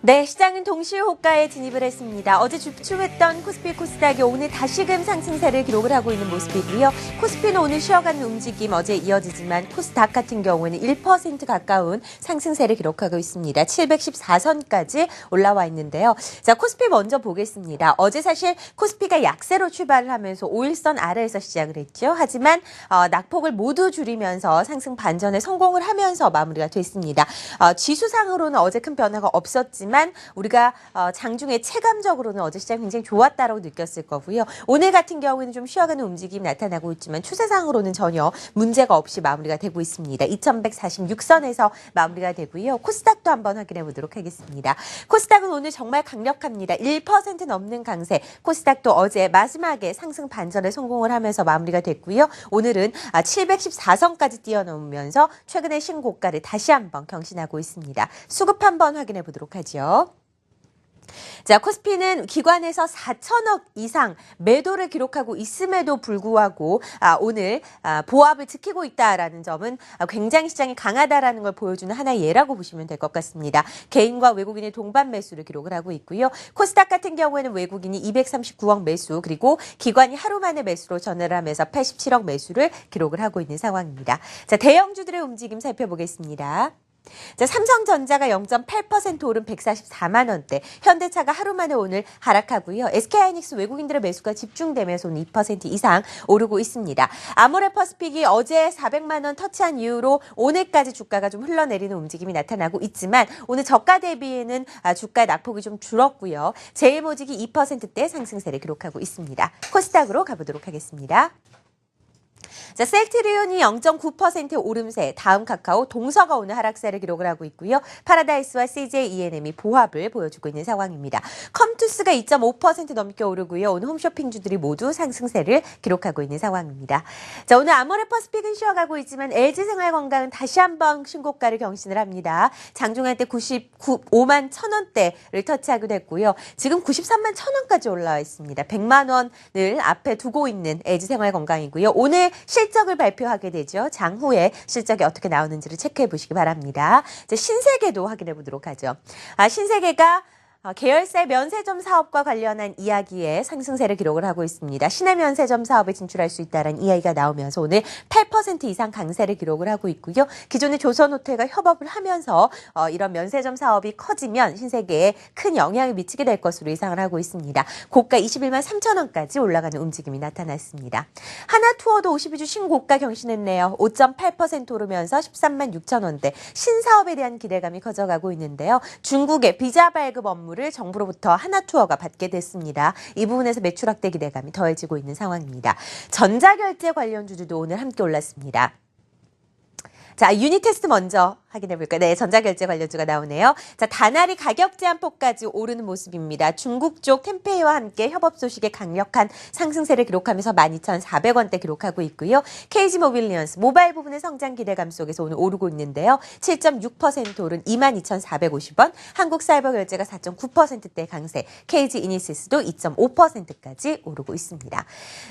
네, 시장은 동시 호가에 진입을 했습니다. 어제 주춤했던 코스피 코스닥이 오늘 다시금 상승세를 기록을 하고 있는 모습이고요. 코스피는 오늘 쉬어가는 움직임 어제 이어지지만 코스닥 같은 경우에는 1% 가까운 상승세를 기록하고 있습니다. 714선까지 올라와 있는데요. 자, 코스피 먼저 보겠습니다. 어제 사실 코스피가 약세로 출발을 하면서 5일선 아래에서 시작을 했죠. 하지만 낙폭을 모두 줄이면서 상승 반전에 성공을 하면서 마무리가 됐습니다. 지수상으로는 어제 큰 변화가 없었지만 우리가 장중에 체감적으로는 어제 시장 굉장히 좋았다라고 느꼈을 거고요. 오늘 같은 경우에는 좀 쉬어가는 움직임이 나타나고 있지만 추세상으로는 전혀 문제가 없이 마무리가 되고 있습니다. 2146선에서 마무리가 되고요. 코스닥도 한번 확인해 보도록 하겠습니다. 코스닥은 오늘 정말 강력합니다. 1% 넘는 강세. 코스닥도 어제 마지막에 상승 반전에 성공을 하면서 마무리가 됐고요. 오늘은 714선까지 뛰어넘으면서 최근의 신고가를 다시 한번 경신하고 있습니다. 수급 한번 확인해 보도록 하죠. 자, 코스피는 기관에서 4천억 이상 매도를 기록하고 있음에도 불구하고 오늘 보합을 지키고 있다라는 점은 굉장히 시장이 강하다라는 걸 보여주는 하나의 예라고 보시면 될 것 같습니다. 개인과 외국인의 동반 매수를 기록을 하고 있고요. 코스닥 같은 경우에는 외국인이 239억 매수 그리고 기관이 하루 만에 매수로 전환을 하면서 87억 매수를 기록을 하고 있는 상황입니다. 자, 대형주들의 움직임 살펴보겠습니다. 자, 삼성전자가 0.8% 오른 144만 원대, 현대차가 하루 만에 오늘 하락하고요. SK하이닉스 외국인들의 매수가 집중되면서 오늘 2% 이상 오르고 있습니다. 아모레퍼시픽이 어제 400만 원 터치한 이후로 오늘까지 주가가 좀 흘러내리는 움직임이 나타나고 있지만 오늘 저가 대비에는 주가 낙폭이 좀 줄었고요. 제일모직이 2%대 상승세를 기록하고 있습니다. 코스닥으로 가보도록 하겠습니다. 자, 셀트리온이 0.9% 오름세, 다음 카카오, 동서가 오늘 하락세를 기록을 하고 있고요. 파라다이스와 CJ E&M이 보합을 보여주고 있는 상황입니다. 컴투스가 2.5% 넘게 오르고요. 오늘 홈쇼핑주들이 모두 상승세를 기록하고 있는 상황입니다. 자, 오늘 아모레퍼시픽은 쉬어가고 있지만 LG생활건강은 다시 한번 신고가를 경신을 합니다. 장중할 때 95만 1,000원대를 터치하게 됐고요. 지금 93만 1,000원까지 올라와 있습니다. 100만 원을 앞에 두고 있는 LG생활건강이고요. 오늘 실적을 발표하게 되죠. 장후에 실적이 어떻게 나오는지를 체크해 보시기 바랍니다. 이제 신세계도 확인해 보도록 하죠. 신세계가 계열사의 면세점 사업과 관련한 이야기에 상승세를 기록을 하고 있습니다. 시내 면세점 사업에 진출할 수 있다는 이야기가 나오면서 오늘 8% 이상 강세를 기록을 하고 있고요. 기존의 조선호텔과 협업을 하면서 이런 면세점 사업이 커지면 신세계에 큰 영향을 미치게 될 것으로 예상을 하고 있습니다. 고가 21만 3천 원까지 올라가는 움직임이 나타났습니다. 하나투어도 52주 신고가 경신했네요. 5.8% 오르면서 13만 6천 원대. 신사업에 대한 기대감이 커져가고 있는데요. 중국의 비자 발급 업무를 정부로부터 하나투어가 받게 됐습니다. 이 부분에서 매출 확대 기대감이 더해지고 있는 상황입니다. 전자결제 관련주들도 오늘 함께 올랐습니다. 자, 유니테스트 먼저 확인해 볼까요? 네, 전자결제 관련주가 나오네요. 자, 다나리 가격 제한폭까지 오르는 모습입니다. 중국 쪽 템페이와 함께 협업 소식에 강력한 상승세를 기록하면서 12,400원대 기록하고 있고요. KG모빌리언스 모바일 부분의 성장 기대감 속에서 오늘 오르고 있는데요. 7.6% 오른 22,450원. 한국사이버결제가 4.9%대 강세. KG이니시스도 2.5%까지 오르고 있습니다.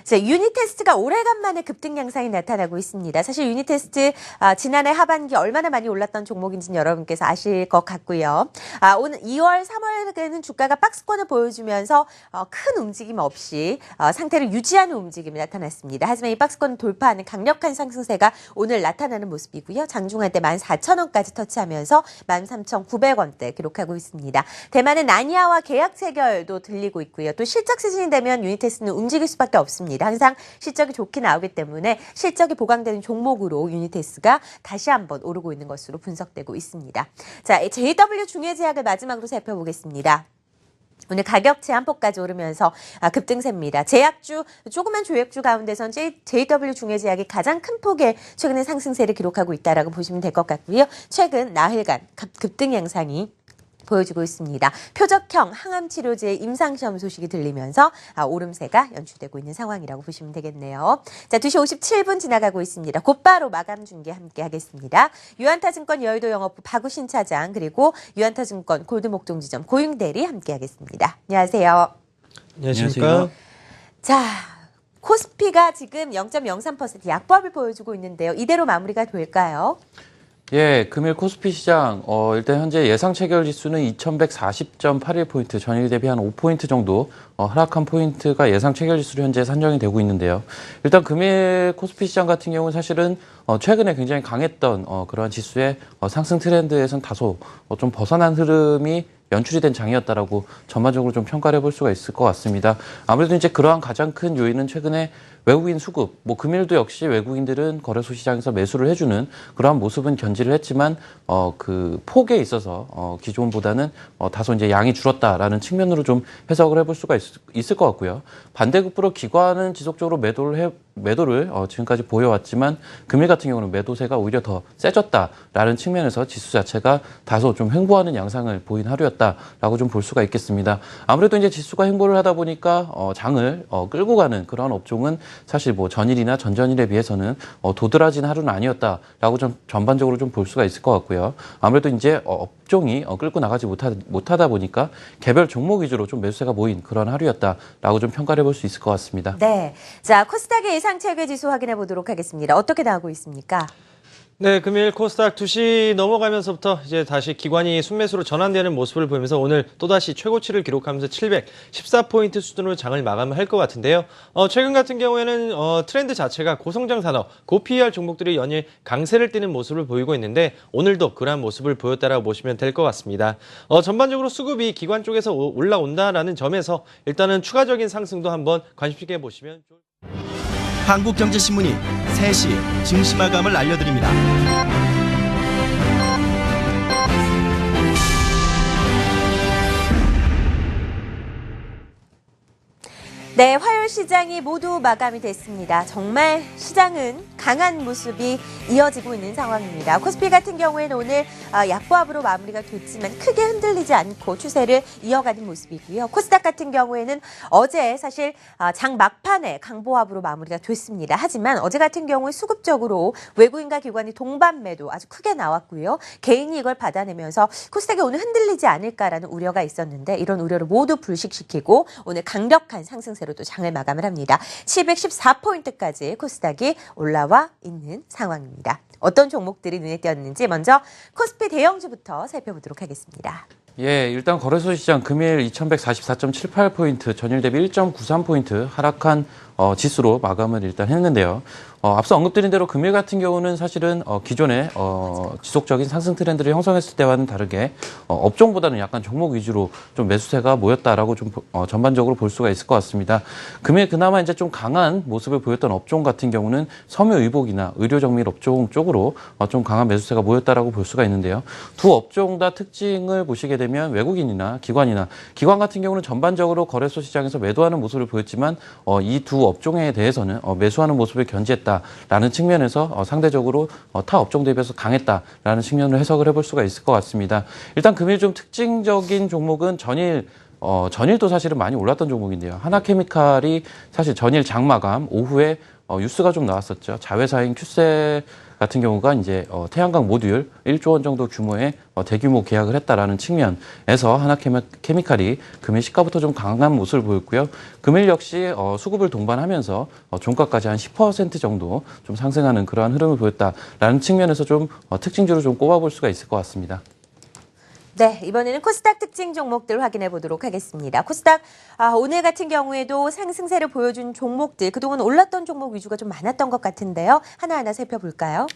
자, 유니테스트가 오래간만에 급등 양상이 나타나고 있습니다. 사실 유니테스트 지난해 하반기 얼마나 많이 올랐던 종목인지는 여러분께서 아실 것 같고요. 오늘 2월, 3월에는 주가가 박스권을 보여주면서 큰 움직임 없이 상태를 유지하는 움직임이 나타났습니다. 하지만 이 박스권을 돌파하는 강력한 상승세가 오늘 나타나는 모습이고요. 장중할 때 14,000원까지 터치하면서 13,900원대 기록하고 있습니다. 대만의 나니아와 계약 체결도 들리고 있고요. 또 실적 시즌이 되면 유니테스는 움직일 수밖에 없습니다. 항상 실적이 좋게 나오기 때문에 실적이 보강되는 종목으로 유니테스가 다시 한번 오르고 있는 것으로 분석되고 있습니다. 자, JW 중해제약을 마지막으로 살펴보겠습니다. 오늘 가격 제한폭까지 오르면서 급등세입니다. 제약주, 조그만 조약주 가운데선 JW 중해제약이 가장 큰 폭의 최근에 상승세를 기록하고 있다라고 보시면 될 것 같고요. 최근 나흘간 급등 양상이 보여주고 있습니다. 표적형 항암치료제의 임상시험 소식이 들리면서 오름세가 연출되고 있는 상황이라고 보시면 되겠네요. 자, 2시 57분 지나가고 있습니다. 곧바로 마감 중계 함께 하겠습니다. 유한타증권 여의도 영업부 박우신 차장 그리고 유한타증권 골드목동지점 고윤대리 함께 하겠습니다. 안녕하세요. 안녕하십니까. 자, 코스피가 지금 0.03% 약보합을 보여주고 있는데요. 이대로 마무리가 될까요? 예, 금일 코스피 시장, 일단 현재 예상 체결 지수는 2140.81포인트, 전일 대비 한 5포인트 정도 하락한 포인트가 예상 체결 지수로 현재 산정이 되고 있는데요. 일단 금일 코스피 시장 같은 경우는 사실은 최근에 굉장히 강했던 그러한 지수의 상승 트렌드에선 다소 좀 벗어난 흐름이 연출이 된 장이었다라고 전반적으로 좀 평가를 해볼 수가 있을 것 같습니다. 아무래도 이제 그러한 가장 큰 요인은 최근에 외국인 수급, 금일도 역시 외국인들은 거래소 시장에서 매수를 해주는 그러한 모습은 견지를 했지만, 그 폭에 있어서, 기존보다는 다소 이제 양이 줄었다라는 측면으로 좀 해석을 해볼 수가 있을 것 같고요. 반대급부로 기관은 지속적으로 매도를 지금까지 보여왔지만, 금일 같은 경우는 매도세가 오히려 더 세졌다라는 측면에서 지수 자체가 다소 좀 횡보하는 양상을 보인 하루였다라고 좀 볼 수가 있겠습니다. 아무래도 이제 지수가 횡보를 하다 보니까, 장을 끌고 가는 그러한 업종은 사실 뭐 전일이나 전전일에 비해서는 도드라진 하루는 아니었다라고 좀 전반적으로 좀 볼 수가 있을 것 같고요. 아무래도 이제 업종이 끌고 나가지 못하다 보니까 개별 종목 위주로 좀 매수세가 모인 그런 하루였다라고 좀 평가를 해볼 수 있을 것 같습니다. 네, 자 코스닥의 예상 체결 지수 확인해 보도록 하겠습니다. 어떻게 나오고 있습니까? 네, 금일 코스닥 2시 넘어가면서부터 이제 다시 기관이 순매수로 전환되는 모습을 보이면서 오늘 또다시 최고치를 기록하면서 714포인트 수준으로 장을 마감할 것 같은데요. 최근 같은 경우에는 트렌드 자체가 고성장 산업, 고PER 종목들이 연일 강세를 띠는 모습을 보이고 있는데 오늘도 그러한 모습을 보였다라고 보시면 될 것 같습니다. 전반적으로 수급이 기관 쪽에서 올라온다라는 점에서 일단은 추가적인 상승도 한번 관심 있게 보시면 좋을 것 같습니다. 한국경제신문이 3시 증시 마감을 알려드립니다. 네, 화요일 시장이 모두 마감이 됐습니다. 정말 시장은 강한 모습이 이어지고 있는 상황입니다. 코스피 같은 경우에는 오늘 약보합으로 마무리가 됐지만 크게 흔들리지 않고 추세를 이어가는 모습이고요. 코스닥 같은 경우에는 어제 사실 장 막판에 강보합으로 마무리가 됐습니다. 하지만 어제 같은 경우에 수급적으로 외국인과 기관이 동반 매도 아주 크게 나왔고요. 개인이 이걸 받아내면서 코스닥이 오늘 흔들리지 않을까라는 우려가 있었는데 이런 우려를 모두 불식시키고 오늘 강력한 상승세로 또 장을 마감을 합니다. 714포인트까지 코스닥이 올라와 있는 상황입니다. 어떤 종목들이 눈에 띄었는지 먼저 코스피 대형주부터 살펴보도록 하겠습니다. 예, 일단 거래소 시장 금일 2144.78포인트, 전일 대비 1.93포인트 하락한 지수로 마감을 일단 했는데요. 앞서 언급드린 대로 금일 같은 경우는 사실은 기존의 지속적인 상승 트렌드를 형성했을 때와는 다르게 업종보다는 약간 종목 위주로 좀 매수세가 모였다라고 좀 전반적으로 볼 수가 있을 것 같습니다. 금일 그나마 이제 좀 강한 모습을 보였던 업종 같은 경우는 섬유의복이나 의료정밀 업종 쪽으로 좀 강한 매수세가 모였다라고 볼 수가 있는데요. 두 업종 다 특징을 보시게 되면 외국인이나 기관 같은 경우는 전반적으로 거래소 시장에서 매도하는 모습을 보였지만 이 두 업종에 대해서는 매수하는 모습을 견지했다라는 측면에서 상대적으로 타 업종 대비해서 강했다라는 측면으로 해석을 해볼 수가 있을 것 같습니다. 일단 금일 좀 특징적인 종목은 전일도 사실은 많이 올랐던 종목인데요. 하나케미칼이 사실 전일 장마감 오후에 뉴스가 좀 나왔었죠. 자회사인 큐셀 같은 경우가 이제 태양광 모듈 1조 원 정도 규모의 대규모 계약을 했다라는 측면에서 하나케미칼이 금일 시가부터 좀 강한 모습을 보였고요. 금일 역시 수급을 동반하면서 종가까지 한 10% 정도 좀 상승하는 그러한 흐름을 보였다라는 측면에서 좀 특징주로 좀 꼽아볼 수가 있을 것 같습니다. 네, 이번에는 코스닥 특징 종목들 확인해 보도록 하겠습니다. 코스닥 오늘 같은 경우에도 상승세를 보여준 종목들, 그동안 올랐던 종목 위주가 좀 많았던 것 같은데요. 하나하나 살펴볼까요?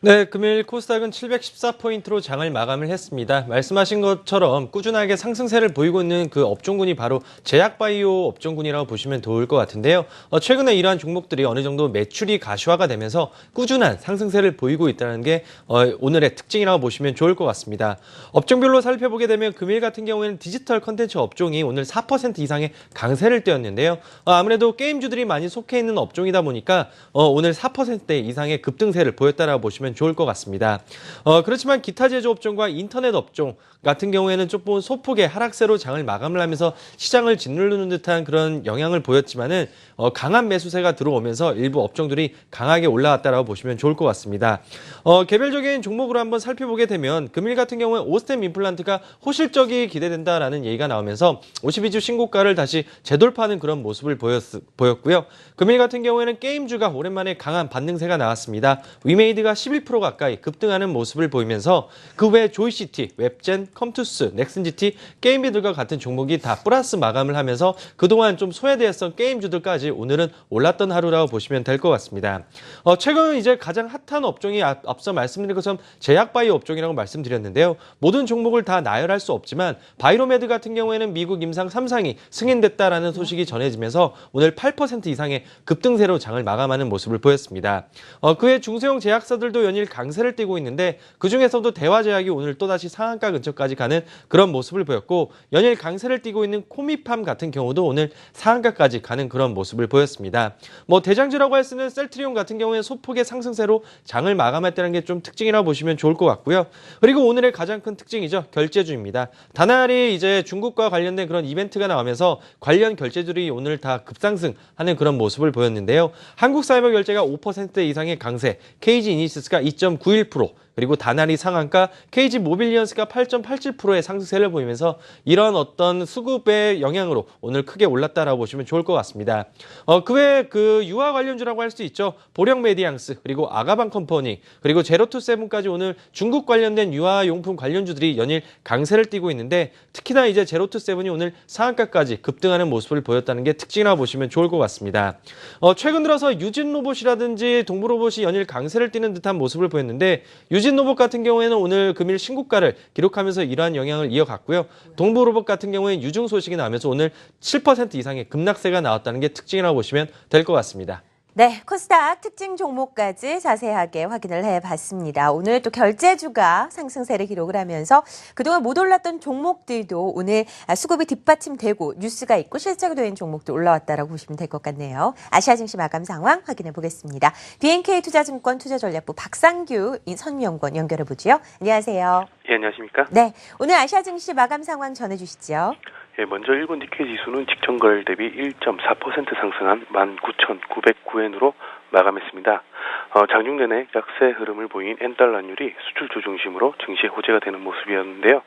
네, 금일 코스닥은 714포인트로 장을 마감을 했습니다. 말씀하신 것처럼 꾸준하게 상승세를 보이고 있는 그 업종군이 바로 제약바이오 업종군이라고 보시면 좋을 것 같은데요. 최근에 이러한 종목들이 어느 정도 매출이 가시화가 되면서 꾸준한 상승세를 보이고 있다는 게 오늘의 특징이라고 보시면 좋을 것 같습니다. 업종별로 살펴보게 되면 금일 같은 경우에는 디지털 컨텐츠 업종이 오늘 4% 이상의 강세를 띄었는데요. 아무래도 게임주들이 많이 속해 있는 업종이다 보니까 오늘 4% 이상의 급등세를 보였다라고 보시면 좋을 것 같습니다. 그렇지만 기타 제조업종과 인터넷 업종 같은 경우에는 조금 소폭의 하락세로 장을 마감을 하면서 시장을 짓누르는 듯한 그런 영향을 보였지만은 강한 매수세가 들어오면서 일부 업종들이 강하게 올라왔다라고 보시면 좋을 것 같습니다. 개별적인 종목으로 한번 살펴보게 되면 금일 같은 경우에 오스템 임플란트가 호실적이 기대된다라는 얘기가 나오면서 52주 신고가를 다시 재돌파하는 그런 모습을 보였고요. 금일 같은 경우에는 게임주가 오랜만에 강한 반등세가 나왔습니다. 위메이드가 11% 12% 가까이 급등하는 모습을 보이면서 그 외 조이시티, 웹젠, 컴투스, 넥슨GT, 게임비들과 같은 종목이 다 플러스 마감을 하면서 그동안 좀 소외되었던 게임주들까지 오늘은 올랐던 하루라고 보시면 될 것 같습니다. 최근 이제 가장 핫한 업종이 앞서 말씀드린 것처럼 제약바이오 업종이라고 말씀드렸는데요. 모든 종목을 다 나열할 수 없지만 바이로메드 같은 경우에는 미국 임상 3상이 승인됐다라는 소식이 전해지면서 오늘 8% 이상의 급등세로 장을 마감하는 모습을 보였습니다. 그외 중소형 제약사들도 연일 강세를 띠고 있는데 그중에서도 대화제약이 오늘 또다시 상한가 근처까지 가는 그런 모습을 보였고 연일 강세를 띠고 있는 코미팜 같은 경우도 오늘 상한가까지 가는 그런 모습을 보였습니다. 대장주라고 할 수 있는 셀트리온 같은 경우에는 소폭의 상승세로 장을 마감했다는 게 좀 특징이라고 보시면 좋을 것 같고요. 그리고 오늘의 가장 큰 특징이죠. 결제주입니다. 다날이 이제 중국과 관련된 그런 이벤트가 나오면서 관련 결제들이 오늘 다 급상승하는 그런 모습을 보였는데요. 한국사이버결제가 5% 이상의 강세, KG이니시스가 2.91%, 그리고 다날이 상한가, KG모빌리언스가 8.87%의 상승세를 보이면서 이런 어떤 수급의 영향으로 오늘 크게 올랐다라고 보시면 좋을 것 같습니다. 그 외에 그 유아 관련주라고 할 수 있죠. 보령메디앙스, 그리고 아가방 컴퍼니, 그리고 제로투세븐까지 오늘 중국 관련된 유아용품 관련주들이 연일 강세를 띠고 있는데 특히나 이제 제로투세븐이 오늘 상한가까지 급등하는 모습을 보였다는 게 특징이라고 보시면 좋을 것 같습니다. 최근 들어서 유진로봇이라든지 동부로봇이 연일 강세를 띠는 듯한 모습을 보였는데 유진로봇 같은 경우에는 오늘 금일 신고가를 기록하면서 이러한 영향을 이어갔고요. 동부로봇 같은 경우에는 유증 소식이 나면서 오늘 7% 이상의 급락세가 나왔다는 게 특징이라고 보시면 될 것 같습니다. 네, 코스닥 특징 종목까지 자세하게 확인을 해봤습니다. 오늘 또 결제주가 상승세를 기록을 하면서 그동안 못 올랐던 종목들도 오늘 수급이 뒷받침되고 뉴스가 있고 실적이 된 종목도 올라왔다라고 보시면 될 것 같네요. 아시아 증시 마감 상황 확인해 보겠습니다. BNK 투자증권 투자전략부 박상규 선임연구원 연결해 보죠. 안녕하세요. 예, 안녕하십니까? 네, 오늘 아시아 증시 마감 상황 전해주시죠. 예, 먼저 일본 니케이 지수는 직전 거래일 대비 1.4% 상승한 19,909엔으로 마감했습니다. 장중 내내 약세 흐름을 보인 엔달러율이 수출주 중심으로 증시에 호재가 되는 모습이었는데요.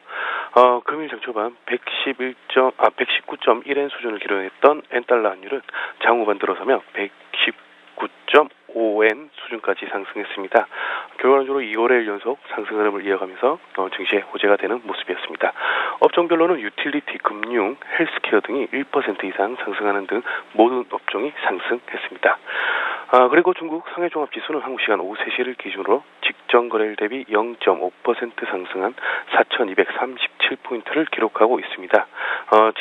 금일 장초반 119.1엔 수준을 기록했던 엔달러율은 장후반 들어서며 119.5엔 수준까지 상승했습니다. 결과적으로 2거래일 연속 상승 흐름을 이어가면서 증시에 호재가 되는 모습이었습니다. 업종별로는 유틸리티, 금융, 헬스케어 등이 1% 이상 상승하는 등 모든 업종이 상승했습니다. 그리고 중국 상해종합지수는 한국 시간 오후 3시를 기준으로 직전 거래일 대비 0.5% 상승한 4,237포인트를 기록하고 있습니다.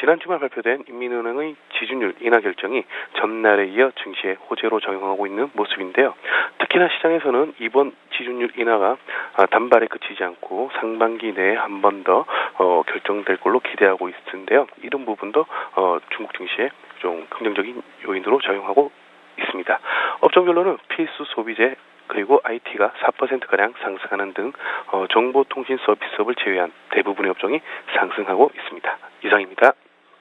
지난 주말 발표된 인민은행의 지준율 인하 결정이 전날에 이어 증시에 호재로 작용하고 있는 모습인데요. 특히나 시장에서는 이번 지준율 인하가 단발에 그치지 않고 상반기 내에 한 번 더 결정될 걸로 기대하고 있는데요. 이런 부분도 중국 증시에 좀 긍정적인 요인으로 작용하고 있습니다. 업종별로는 필수 소비재 그리고 IT가 4%가량 상승하는 등 정보통신 서비스업을 제외한 대부분의 업종이 상승하고 있습니다. 이상입니다.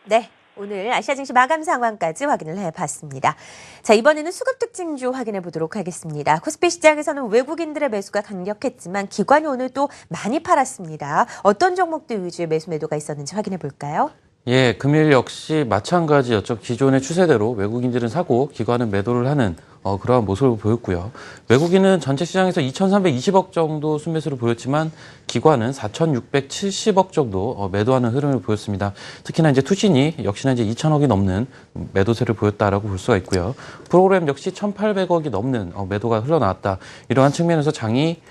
네. 오늘 아시아 증시 마감 상황까지 확인을 해봤습니다. 자, 이번에는 수급 특징주 확인해 보도록 하겠습니다. 코스피 시장에서는 외국인들의 매수가 강력했지만 기관이 오늘 또 많이 팔았습니다. 어떤 종목들 위주의 매수 매도가 있었는지 확인해 볼까요? 예, 금일 역시 마찬가지였죠. 기존의 추세대로 외국인들은 사고 기관은 매도를 하는 그러한 모습을 보였고요. 외국인은 전체 시장에서 2,320억 정도 순매수를 보였지만 기관은 4,670억 정도 매도하는 흐름을 보였습니다. 특히나 이제 투신이 역시나 이제 2,000억이 넘는 매도세를 보였다라고 볼 수가 있고요. 프로그램 역시 1,800억이 넘는 매도가 흘러나왔다. 이러한 측면에서 장이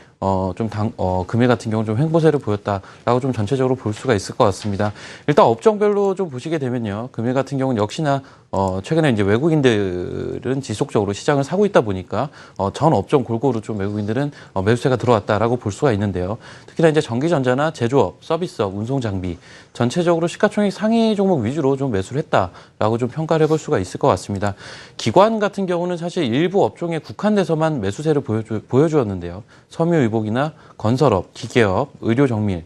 금일 같은 경우는 좀 횡보세를 보였다라고 좀 전체적으로 볼 수가 있을 것 같습니다. 일단 업종별로 좀 보시게 되면요. 금일 같은 경우는 역시나 최근에 이제 외국인들은 지속적으로 시장을 사고 있다 보니까 전 업종 골고루 좀 외국인들은 매수세가 들어왔다라고 볼 수가 있는데요. 특히나 이제 전기전자나 제조업, 서비스업, 운송장비 전체적으로 시가총액 상위 종목 위주로 좀 매수를 했다라고 좀 평가를 해볼 수가 있을 것 같습니다. 기관 같은 경우는 사실 일부 업종에 국한돼서만 매수세를 보여주었는데요. 섬유의복이나 건설업, 기계업, 의료정밀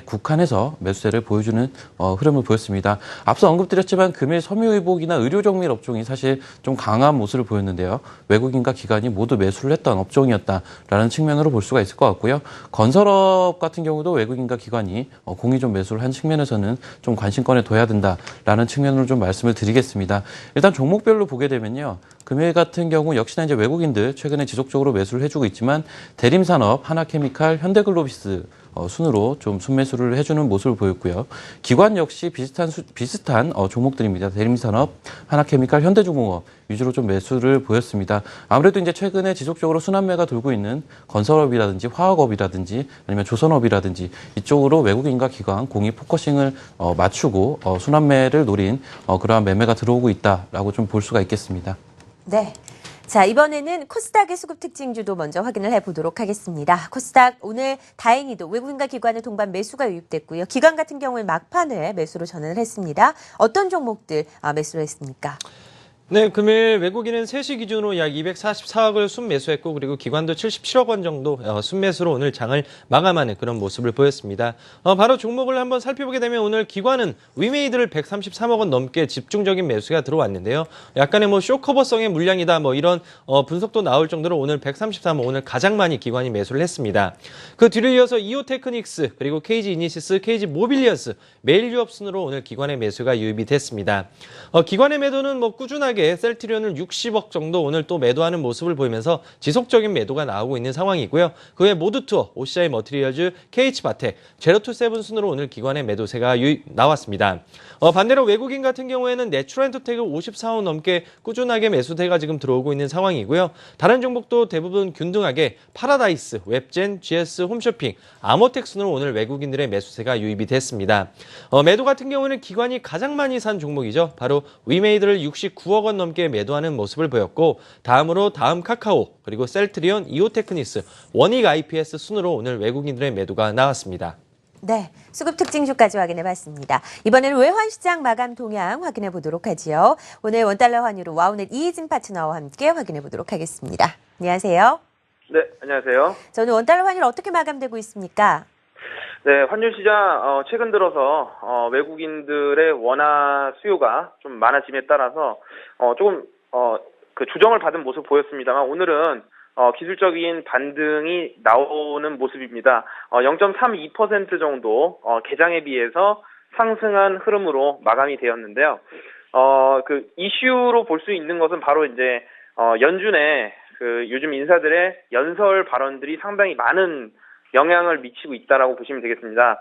국한해서 매수세를 보여주는 흐름을 보였습니다. 앞서 언급드렸지만 금일 섬유의복이나 의료정밀 업종이 사실 좀 강한 모습을 보였는데요. 외국인과 기관이 모두 매수를 했던 업종이었다라는 측면으로 볼 수가 있을 것 같고요. 건설업 같은 경우도 외국인과 기관이 공이 좀 매수를 한 측면에서는 좀 관심권에 둬야 된다라는 측면으로 좀 말씀을 드리겠습니다. 일단 종목별로 보게 되면요. 금일 같은 경우 역시나 이제 외국인들 최근에 지속적으로 매수를 해주고 있지만 대림산업, 하나케미칼, 현대글로비스 순으로 좀 순매수를 해주는 모습을 보였고요. 기관 역시 비슷한 종목들입니다. 대림산업, 하나케미칼, 현대중공업 위주로 좀 매수를 보였습니다. 아무래도 이제 최근에 지속적으로 순환매가 돌고 있는 건설업이라든지 화학업이라든지 아니면 조선업이라든지 이쪽으로 외국인과 기관 공이 포커싱을 맞추고 순환매를 노린 그러한 매매가 들어오고 있다라고 좀 볼 수가 있겠습니다. 네. 자, 이번에는 코스닥의 수급 특징주도 먼저 확인을 해보도록 하겠습니다. 코스닥 오늘 다행히도 외국인과 기관의 동반 매수가 유입됐고요. 기관 같은 경우에 막판에 매수로 전환을 했습니다. 어떤 종목들 매수를 했습니까? 네, 금일 외국인은 3시 기준으로 약 244억을 순매수했고 그리고 기관도 77억 원 정도 순매수로 오늘 장을 마감하는 그런 모습을 보였습니다. 바로 종목을 한번 살펴보게 되면 오늘 기관은 위메이드를 133억 원 넘게 집중적인 매수가 들어왔는데요. 약간의 쇼커버성의 물량이다 이런 분석도 나올 정도로 오늘 133억 오늘 가장 많이 기관이 매수를 했습니다. 그 뒤를 이어서 이오테크닉스 그리고 KG 이니시스, KG 모빌리언스, 메일유업 순으로 오늘 기관의 매수가 유입이 됐습니다. 기관의 매도는 꾸준하게 셀트리온을 60억 정도 오늘 또 매도하는 모습을 보이면서 지속적인 매도가 나오고 있는 상황이고요. 그 외 모드투어, OCI 머티리얼즈, KH바텍, 제로투세븐 순으로 오늘 기관의 매도세가 나왔습니다. 반대로 외국인 같은 경우에는 내추럴엔터테크 54억 넘게 꾸준하게 매수세가 지금 들어오고 있는 상황이고요. 다른 종목도 대부분 균등하게 파라다이스, 웹젠, GS, 홈쇼핑, 아모텍 순으로 오늘 외국인들의 매수세가 유입이 됐습니다. 매도 같은 경우는 기관이 가장 많이 산 종목이죠. 바로 위메이드를 69억 원 넘게 매도하는 모습을 보였고 다음으로 카카오, 그리고 셀트리온, 이오테크니스, 원익 IPS 순으로 오늘 외국인들의 매도가 나왔습니다. 네, 수급 특징주까지 확인해봤습니다. 이번에는 외환시장 마감 동향 확인해보도록 하지요. 오늘 원달러 환율로 와우넷 이희진 파트너와 함께 확인해보도록 하겠습니다. 안녕하세요. 네, 안녕하세요. 저는 원달러 환율 어떻게 마감되고 있습니까? 네, 환율 시장 최근 들어서 외국인들의 원화 수요가 좀 많아짐에 따라서 조금 그 조정을 받은 모습 보였습니다만 오늘은 기술적인 반등이 나오는 모습입니다. 0.32% 정도 개장에 비해서 상승한 흐름으로 마감이 되었는데요. 그 이슈로 볼 수 있는 것은 바로 이제 연준의 그 요즘 인사들의 연설 발언들이 상당히 많은 영향을 미치고 있다라고 보시면 되겠습니다.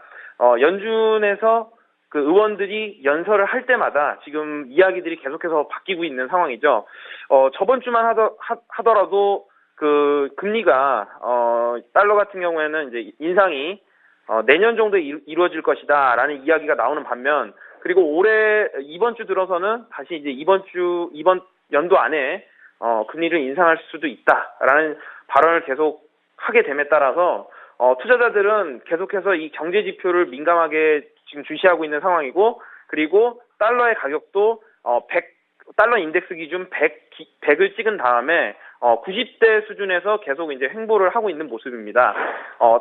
연준에서 그 의원들이 연설을 할 때마다 지금 이야기들이 계속해서 바뀌고 있는 상황이죠. 저번 주만 하더라도 그 금리가 달러 같은 경우에는 이제 인상이 내년 정도에 이루어질 것이다라는 이야기가 나오는 반면 그리고 올해 이번 주 들어서는 다시 이제 이번 연도 안에 금리를 인상할 수도 있다라는 발언을 계속 하게 됨에 따라서 투자자들은 계속해서 이 경제 지표를 민감하게 지금 주시하고 있는 상황이고 그리고 달러의 가격도 달러 인덱스 기준 100을 찍은 다음에 90대 수준에서 계속 이제 횡보를 하고 있는 모습입니다.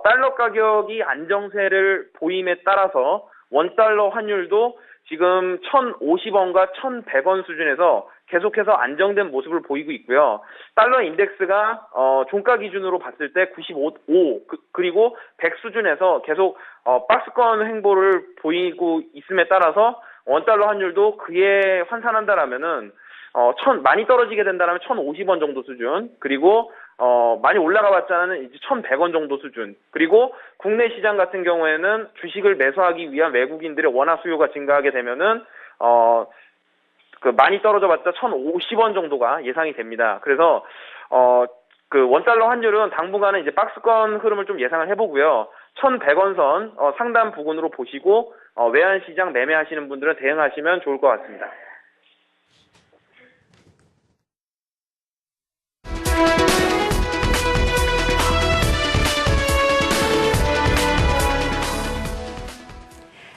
달러 가격이 안정세를 보임에 따라서 원달러 환율도 지금 1,050원과 1,100원 수준에서 계속해서 안정된 모습을 보이고 있고요. 달러 인덱스가 종가 기준으로 봤을 때 95 그리고 100 수준에서 계속 박스권 횡보를 보이고 있음에 따라서 원달러 환율도 그에 환산한다라면은 많이 떨어지게 된다면 1,050원 정도 수준, 그리고 많이 올라가 봤자는 이제 1,100원 정도 수준, 그리고 국내 시장 같은 경우에는 주식을 매수하기 위한 외국인들의 원화 수요가 증가하게 되면은 그 많이 떨어져 봤자 1,050원 정도가 예상이 됩니다. 그래서 그 원달러 환율은 당분간은 이제 박스권 흐름을 좀 예상을 해보고요. 1,100원 선 상단 부근으로 보시고 외환 시장 매매하시는 분들은 대응하시면 좋을 것 같습니다.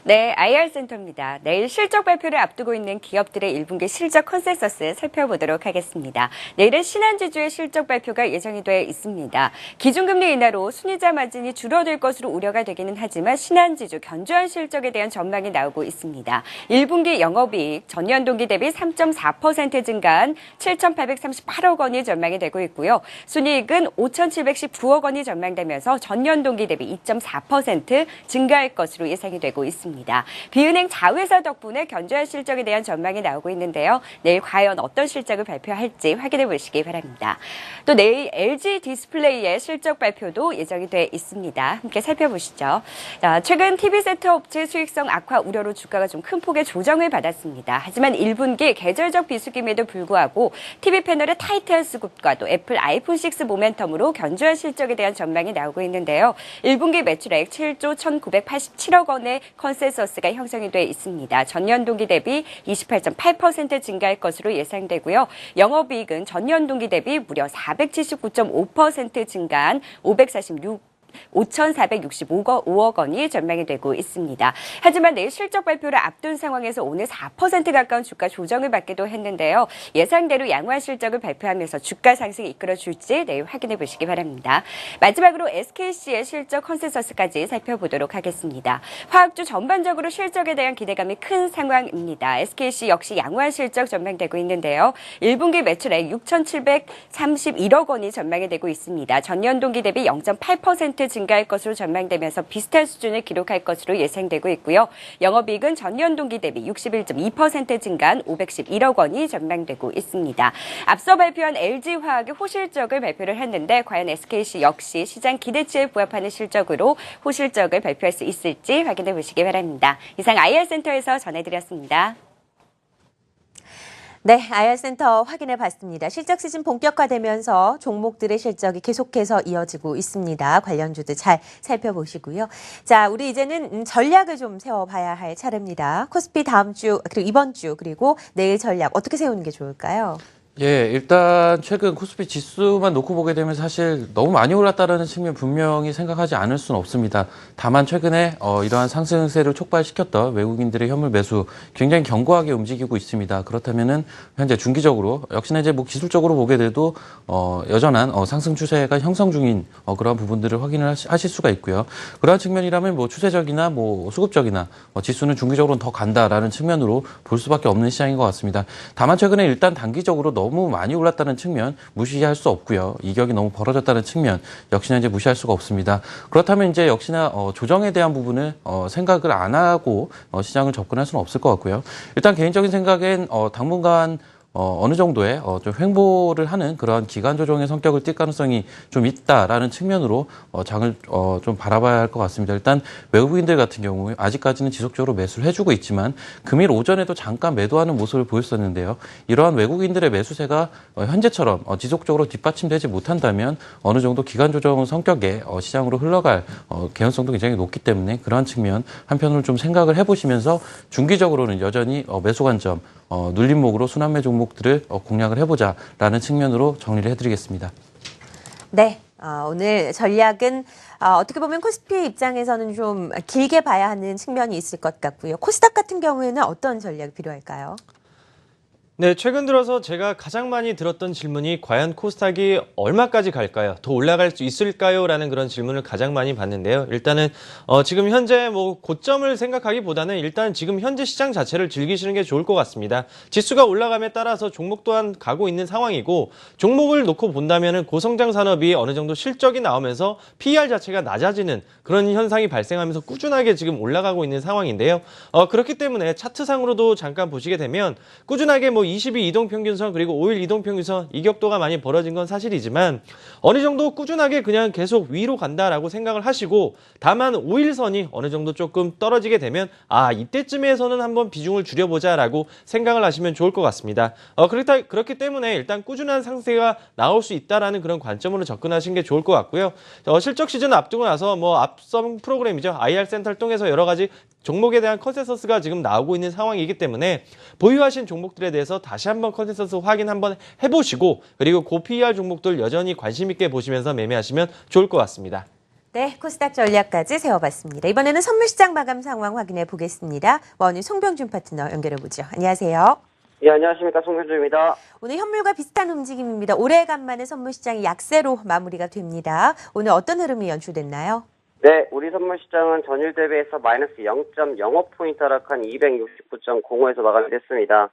네, IR센터입니다. 내일 실적 발표를 앞두고 있는 기업들의 1분기 실적 컨센서스 살펴보도록 하겠습니다. 내일은 신한지주의 실적 발표가 예정이 돼 있습니다. 기준금리 인하로 순이자 마진이 줄어들 것으로 우려가 되기는 하지만 신한지주 견조한 실적에 대한 전망이 나오고 있습니다. 1분기 영업이익 전년 동기 대비 3.4% 증가한 7,838억 원이 전망이 되고 있고요. 순이익은 5,719억 원이 전망되면서 전년 동기 대비 2.4% 증가할 것으로 예상이 되고 있습니다. 비은행 자회사 덕분에 견조한 실적에 대한 전망이 나오고 있는데요. 내일 과연 어떤 실적을 발표할지 확인해 보시기 바랍니다. 또 내일 LG 디스플레이의 실적 발표도 예정이 돼 있습니다. 함께 살펴보시죠. 자, 최근 TV 세트 업체 수익성 악화 우려로 주가가 좀 큰 폭의 조정을 받았습니다. 하지만 1분기 계절적 비수기임에도 불구하고 TV 패널의 타이트한 수급과 또 애플 아이폰 6 모멘텀으로 견조한 실적에 대한 전망이 나오고 있는데요. 1분기 매출액 7조 1,987억 원의 컨센서스가 형성이 돼 있습니다. 전년 동기 대비 28.8% 증가할 것으로 예상되고요. 영업이익은 전년 동기 대비 무려 479.5% 증가한 5,465억 원이 전망이 되고 있습니다. 하지만 내일 실적 발표를 앞둔 상황에서 오늘 4% 가까운 주가 조정을 받기도 했는데요. 예상대로 양호한 실적을 발표하면서 주가 상승이 이끌어줄지 내일 확인해 보시기 바랍니다. 마지막으로 SKC의 실적 컨센서스까지 살펴보도록 하겠습니다. 화학주 전반적으로 실적에 대한 기대감이 큰 상황입니다. SKC 역시 양호한 실적 전망되고 있는데요. 1분기 매출액 6,731억 원이 전망이 되고 있습니다. 전년 동기 대비 0.8% 증가할 것으로 전망되면서 비슷한 수준을 기록할 것으로 예상되고 있고요. 영업이익은 전년 동기 대비 61.2% 증가한 511억 원이 전망되고 있습니다. 앞서 발표한 LG화학의 호실적을 발표를 했는데 과연 SKC 역시 시장 기대치에 부합하는 실적으로 호실적을 발표할 수 있을지 확인해 보시기 바랍니다. 이상 IR센터에서 전해드렸습니다. 네, IR센터 확인해 봤습니다. 실적 시즌 본격화되면서 종목들의 실적이 계속해서 이어지고 있습니다. 관련주도 잘 살펴보시고요. 자, 우리 이제는 전략을 좀 세워봐야 할 차례입니다. 코스피 다음 주, 그리고 이번 주, 그리고 내일 전략 어떻게 세우는 게 좋을까요? 예, 일단 최근 코스피 지수만 놓고 보게 되면 사실 너무 많이 올랐다는 측면 분명히 생각하지 않을 수는 없습니다. 다만 최근에 이러한 상승세를 촉발시켰던 외국인들의 현물 매수 굉장히 견고하게 움직이고 있습니다. 그렇다면은 현재 중기적으로 역시나 이제 뭐 기술적으로 보게 돼도 여전한 상승 추세가 형성 중인 그런 부분들을 확인을 하실 수가 있고요. 그러한 측면이라면 뭐 추세적이나 뭐 수급적이나 지수는 중기적으로는 더 간다라는 측면으로 볼 수밖에 없는 시장인 것 같습니다. 다만 최근에 일단 단기적으로 너무 많이 올랐다는 측면 무시할 수 없고요. 이격이 너무 벌어졌다는 측면 역시나 이제 무시할 수가 없습니다. 그렇다면 이제 역시나 조정에 대한 부분을 생각을 안 하고 시장을 접근할 수는 없을 것 같고요. 일단 개인적인 생각엔 당분간 어느 정도의 좀 횡보를 하는 그러한 기간 조정의 성격을 띌 가능성이 좀 있다라는 측면으로 장을 좀 바라봐야 할 것 같습니다. 일단 외국인들 같은 경우 아직까지는 지속적으로 매수를 해주고 있지만 금일 오전에도 잠깐 매도하는 모습을 보였었는데요. 이러한 외국인들의 매수세가 현재처럼 지속적으로 뒷받침되지 못한다면 어느 정도 기간 조정 성격의 시장으로 흘러갈 개연성도 굉장히 높기 때문에 그러한 측면 한편으로 좀 생각을 해보시면서 중기적으로는 여전히 매수 관점 눌림목으로 순환매 종목들을 공략을 해보자라는 측면으로 정리를 해드리겠습니다. 네, 오늘 전략은 어떻게 보면 코스피 입장에서는 좀 길게 봐야 하는 측면이 있을 것 같고요. 코스닥 같은 경우에는 어떤 전략이 필요할까요? 네, 최근 들어서 제가 가장 많이 들었던 질문이 과연 코스닥이 얼마까지 갈까요? 더 올라갈 수 있을까요? 라는 그런 질문을 가장 많이 받는데요. 일단은 지금 현재 뭐 고점을 생각하기보다는 일단 지금 현재 시장 자체를 즐기시는 게 좋을 것 같습니다. 지수가 올라감에 따라서 종목 또한 가고 있는 상황이고 종목을 놓고 본다면은 고성장 산업이 어느 정도 실적이 나오면서 PER 자체가 낮아지는 그런 현상이 발생하면서 꾸준하게 지금 올라가고 있는 상황인데요. 그렇기 때문에 차트상으로도 잠깐 보시게 되면 꾸준하게 뭐 22 이동평균선 그리고 5일 이동평균선 이격도가 많이 벌어진 건 사실이지만 어느 정도 꾸준하게 그냥 계속 위로 간다라고 생각을 하시고 다만 5일선이 어느 정도 조금 떨어지게 되면 이때쯤에서는 한번 비중을 줄여보자라고 생각을 하시면 좋을 것 같습니다. 그렇기 때문에 일단 꾸준한 상승세가 나올 수 있다라는 그런 관점으로 접근하시는 게 좋을 것 같고요. 실적 시즌 앞두고 나서 뭐 앞선 프로그램이죠. IR센터를 통해서 여러 가지 종목에 대한 컨센서스가 지금 나오고 있는 상황이기 때문에 보유하신 종목들에 대해서 다시 한번 컨센서스 확인 한번 해보시고 그리고 고 PER 종목들 여전히 관심 있게 보시면서 매매하시면 좋을 것 같습니다. 네. 네, 코스닥 전략까지 세워봤습니다. 이번에는 선물시장 마감 상황 확인해 보겠습니다. 원유 송병준 파트너 연결해보죠. 안녕하세요. 예, 안녕하십니까. 송병준입니다. 오늘 현물과 비슷한 움직임입니다. 오래간만에 선물시장이 약세로 마무리가 됩니다. 오늘 어떤 흐름이 연출됐나요? 네, 우리 선물시장은 전일 대비해서 마이너스 0.05포인트 하락한 269.05에서 마감이 됐습니다.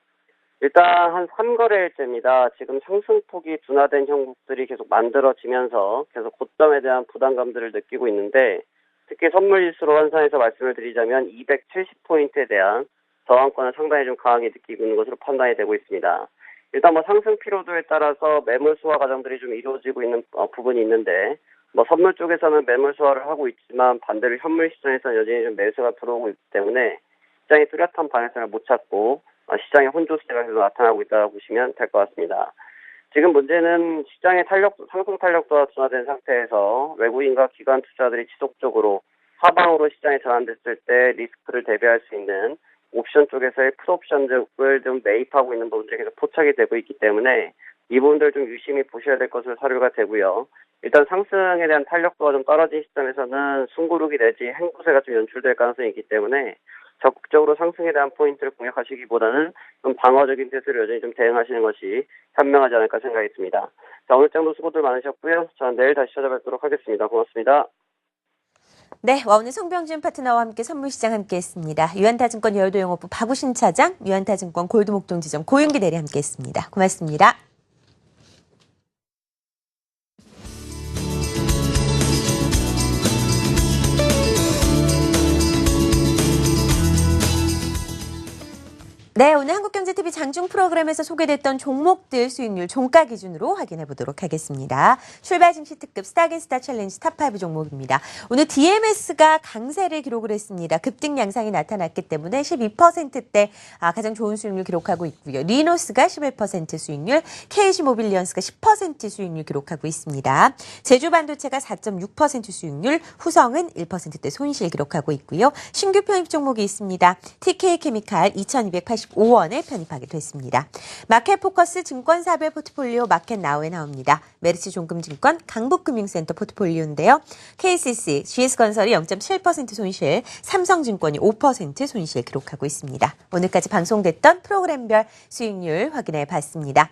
일단 한 3거래일째입니다. 지금 상승폭이 둔화된 형국들이 계속 만들어지면서 계속 고점에 대한 부담감들을 느끼고 있는데, 특히 선물지수로 환산해서 말씀을 드리자면 270포인트에 대한 저항권을 상당히 좀 강하게 느끼고 있는 것으로 판단이 되고 있습니다. 일단 상승 피로도에 따라서 매물 수화 과정들이 좀 이루어지고 있는 부분이 있는데, 선물 쪽에서는 매물 수화를 하고 있지만 반대로 현물 시장에서는 여전히 좀 매수가 들어오고 있기 때문에 시장이 뚜렷한 방향성을 못 찾고 시장의 혼조세가 계속 나타나고 있다고 보시면 될 것 같습니다. 지금 문제는 시장의 상승 탄력도가 둔화된 상태에서 외국인과 기관 투자들이 지속적으로 하방으로 시장에 전환됐을 때 리스크를 대비할 수 있는 옵션 쪽에서의 풋옵션을 좀 매입하고 있는 부분들이 계속 포착이 되고 있기 때문에 이 부분들 좀 유심히 보셔야 될 것으로 사료가 되고요. 일단 상승에 대한 탄력도가 좀 떨어진 시점에서는 숨고르기 내지 행보세가 좀 연출될 가능성이 있기 때문에 적극적으로 상승에 대한 포인트를 공략하시기보다는 좀 방어적인 태세로 여전히 좀 대응하시는 것이 현명하지 않을까 생각이 듭니다. 자, 오늘 장도 수고들 많으셨고요. 저는 내일 다시 찾아뵙도록 하겠습니다. 고맙습니다. 네, 오늘 송병준 파트너와 함께 선물시장 함께했습니다. 유한타증권 여의도영업부 박우신 차장, 유한타증권 골드목동지점 고윤기 대리 함께했습니다. 고맙습니다. 네, 오늘 한국경제TV 장중 프로그램에서 소개됐던 종목들 수익률 종가 기준으로 확인해 보도록 하겠습니다. 출발 증시 특급 스타긴스타 챌린지 탑5 종목입니다. 오늘 DMS가 강세를 기록을 했습니다. 급등 양상이 나타났기 때문에 12%대 가장 좋은 수익률 기록하고 있고요. 리노스가 11% 수익률, KC모빌리언스가 10% 수익률 기록하고 있습니다. 제주반도체가 4.6% 수익률, 후성은 1%대 손실 기록하고 있고요. 신규 편입 종목이 있습니다. TK케미칼 2,285원에 편입하게 됐습니다. 마켓포커스 증권사별 포트폴리오 마켓나우에 나옵니다. 메리츠 종금증권 강북금융센터 포트폴리오인데요. KCC, GS건설이 0.7% 손실, 삼성증권이 5% 손실 기록하고 있습니다. 오늘까지 방송됐던 프로그램별 수익률 확인해 봤습니다.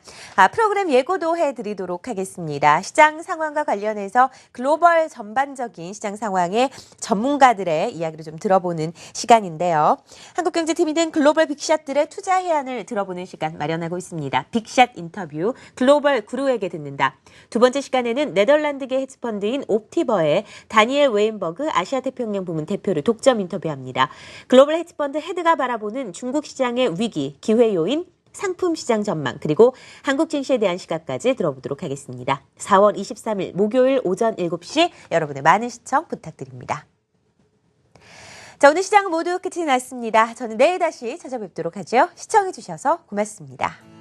프로그램 예고도 해드리도록 하겠습니다. 시장 상황과 관련해서 글로벌 전반적인 시장 상황의 전문가들의 이야기를 좀 들어보는 시간인데요. 한국경제TV는 글로벌 빅샷들의 투자 해안을 들어보는 시간 마련하고 있습니다. 빅샷 인터뷰 글로벌 구루에게 듣는다. 두 번째 시간에는 네덜란드계 헤지펀드인 옵티버의 다니엘 웨인버그 아시아태평양 부문 대표를 독점 인터뷰합니다. 글로벌 헤지펀드 헤드가 바라보는 중국 시장의 위기, 기회 요인, 상품 시장 전망, 그리고 한국 증시에 대한 시각까지 들어보도록 하겠습니다. 4월 23일 목요일 오전 7시 여러분의 많은 시청 부탁드립니다. 자, 오늘 시장 모두 끝이 났습니다. 저는 내일 다시 찾아뵙도록 하죠. 시청해주셔서 고맙습니다.